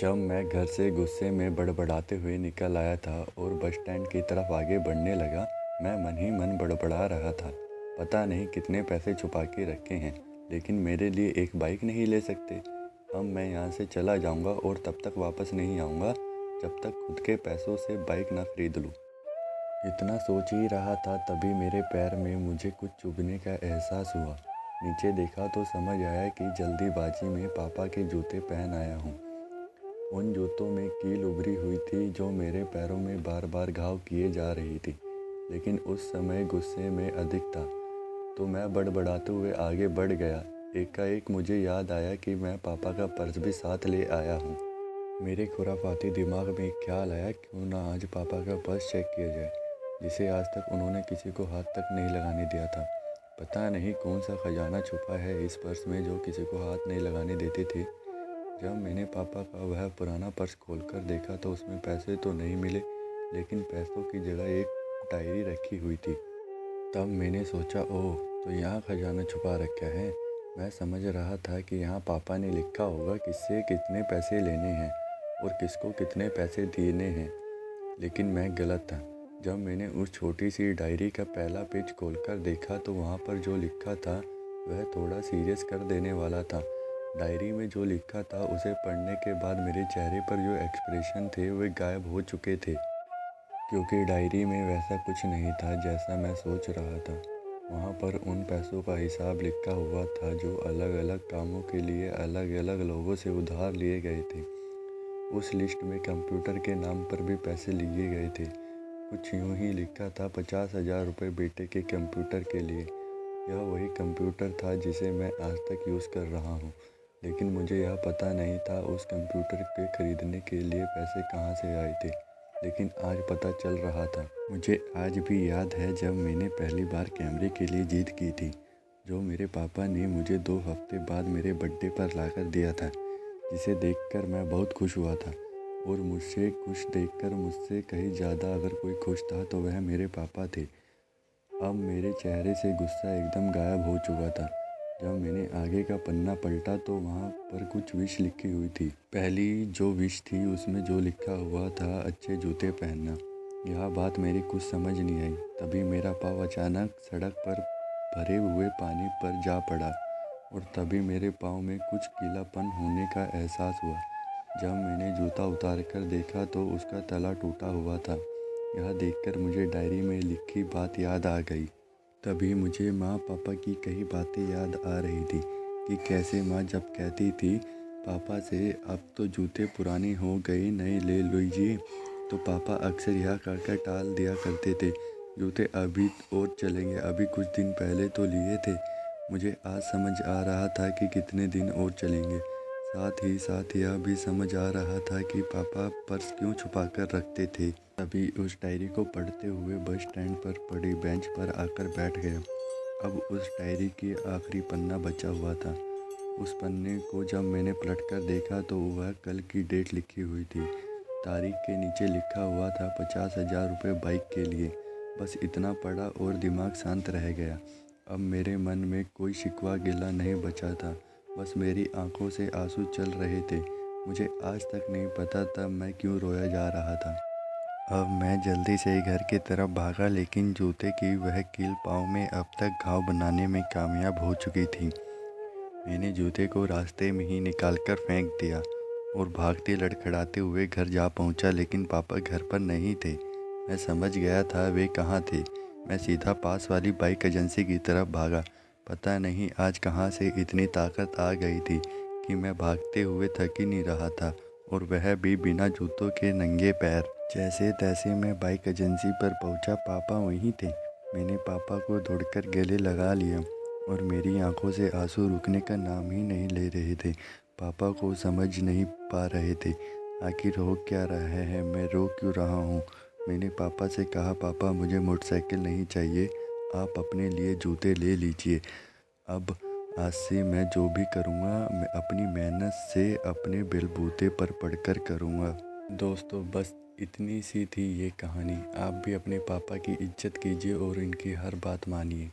जब मैं घर से गुस्से में बड़बड़ाते हुए निकल आया था और बस स्टैंड की तरफ आगे बढ़ने लगा, मैं मन ही मन बड़बड़ा रहा था। पता नहीं कितने पैसे छुपा के रखे हैं, लेकिन मेरे लिए एक बाइक नहीं ले सकते। अब मैं यहाँ से चला जाऊँगा और तब तक वापस नहीं आऊँगा जब तक खुद के पैसों से बाइक ना खरीद लूँ। इतना सोच ही रहा था, तभी मेरे पैर में मुझे कुछ चुभने का एहसास हुआ। नीचे देखा तो समझ आया कि जल्दीबाजी में पापा के जूते पहन आया हूँ। उन जूतों में कील उभरी हुई थी जो मेरे पैरों में बार बार घाव किए जा रही थी। लेकिन उस समय गुस्से में अधिक था, तो मैं बड़बड़ाते हुए आगे बढ़ गया। एकाएक मुझे याद आया कि मैं पापा का पर्स भी साथ ले आया हूँ। मेरे खुराफाती दिमाग में एक ख्याल आया, क्यों ना आज पापा का पर्स चेक किया जाए, जिसे आज तक उन्होंने किसी को हाथ तक नहीं लगाने दिया था। पता नहीं कौन सा खजाना छुपा है इस पर्स में जो किसी को हाथ नहीं लगाने देते थे। जब मैंने पापा का वह पुराना पर्स खोलकर देखा तो उसमें पैसे तो नहीं मिले, लेकिन पैसों की जगह एक डायरी रखी हुई थी। तब मैंने सोचा, ओह, तो यहाँ खजाना छुपा रखा है। मैं समझ रहा था कि यहाँ पापा ने लिखा होगा किससे कितने पैसे लेने हैं और किसको कितने पैसे देने हैं, लेकिन मैं गलत था। जब मैंने उस छोटी सी डायरी का पहला पेज खोलकर देखा तो वहाँ पर जो लिखा था वह थोड़ा सीरियस कर देने वाला था। डायरी में जो लिखा था उसे पढ़ने के बाद मेरे चेहरे पर जो एक्सप्रेशन थे वे गायब हो चुके थे, क्योंकि डायरी में वैसा कुछ नहीं था जैसा मैं सोच रहा था। वहाँ पर उन पैसों का हिसाब लिखा हुआ था जो अलग अलग कामों के लिए अलग अलग लोगों से उधार लिए गए थे। उस लिस्ट में कंप्यूटर के नाम पर भी पैसे लिए गए थे। कुछ यूँ ही लिखा था, 50,000 रुपये बेटे के कंप्यूटर के लिए। यह वही कंप्यूटर था जिसे मैं आज तक यूज़ कर रहा हूँ, लेकिन मुझे यह पता नहीं था उस कंप्यूटर के ख़रीदने के लिए पैसे कहाँ से आए थे। लेकिन आज पता चल रहा था। मुझे आज भी याद है जब मैंने पहली बार कैमरे के लिए जिद की थी, जो मेरे पापा ने मुझे 2 हफ्ते बाद मेरे बर्थडे पर लाकर दिया था, जिसे देखकर मैं बहुत खुश हुआ था। और मुझसे खुश देखकर मुझसे कहीं ज़्यादा अगर कोई खुश था तो वह मेरे पापा थे। अब मेरे चेहरे से गुस्सा एकदम गायब हो चुका था। जब मैंने आगे का पन्ना पलटा तो वहाँ पर कुछ विश लिखी हुई थी। पहली जो विश थी उसमें जो लिखा हुआ था, अच्छे जूते पहनना। यह बात मेरी कुछ समझ नहीं आई। तभी मेरा पाँव अचानक सड़क पर भरे हुए पानी पर जा पड़ा और तभी मेरे पाँव में कुछ गीलापन होने का एहसास हुआ। जब मैंने जूता उतार कर देखा तो उसका तला टूटा हुआ था। यह देखकर मुझे डायरी में लिखी बात याद आ गई। तभी मुझे माँ पापा की कई बातें याद आ रही थी कि कैसे माँ जब कहती थी पापा से, अब तो जूते पुराने हो गए, नए ले लीजिए, तो पापा अक्सर यह कहकर टाल दिया करते थे, जूते अभी और चलेंगे, अभी कुछ दिन पहले तो लिए थे। मुझे आज समझ आ रहा था कि कितने दिन और चलेंगे। साथ ही साथ यह भी समझ आ रहा था कि पापा पर्स क्यों छुपा कर रखते थे। तभी उस डायरी को पढ़ते हुए बस स्टैंड पर पड़ी बेंच पर आकर बैठ गया। अब उस डायरी की आखिरी पन्ना बचा हुआ था। उस पन्ने को जब मैंने पलटकर देखा तो वह कल की डेट लिखी हुई थी। तारीख के नीचे लिखा हुआ था 50,000 रुपये बाइक के लिए। बस इतना पढ़ा और दिमाग शांत रह गया। अब मेरे मन में कोई शिकवा गिला नहीं बचा था, बस मेरी आंखों से आंसू चल रहे थे। मुझे आज तक नहीं पता था मैं क्यों रोया जा रहा था। अब मैं जल्दी से घर की तरफ भागा, लेकिन जूते की वह कील पाँव में अब तक घाव बनाने में कामयाब हो चुकी थी। मैंने जूते को रास्ते में ही निकालकर फेंक दिया और भागते लड़खड़ाते हुए घर जा पहुंचा, लेकिन पापा घर पर नहीं थे। मैं समझ गया था वे कहाँ थे। मैं सीधा पास वाली बाइक एजेंसी की तरफ भागा। पता नहीं आज कहाँ से इतनी ताकत आ गई थी कि मैं भागते हुए थक ही नहीं रहा था, और वह भी बिना जूतों के नंगे पैर। जैसे तैसे मैं बाइक एजेंसी पर पहुंचा। पापा वहीं थे। मैंने पापा को दौड़कर गले लगा लिया और मेरी आंखों से आंसू रुकने का नाम ही नहीं ले रहे थे। पापा को समझ नहीं पा रहे थे आखिर हो क्या रहा है, मैं रो क्यों रहा हूँ। मैंने पापा से कहा, पापा मुझे मोटरसाइकिल नहीं चाहिए, आप अपने लिए जूते ले लीजिए। अब आज से मैं जो भी करूँगा मैं अपनी मेहनत से अपने बलबूते पर पढ़कर करूँगा। दोस्तों, बस इतनी सी थी ये कहानी। आप भी अपने पापा की इज्जत कीजिए और इनकी हर बात मानिए।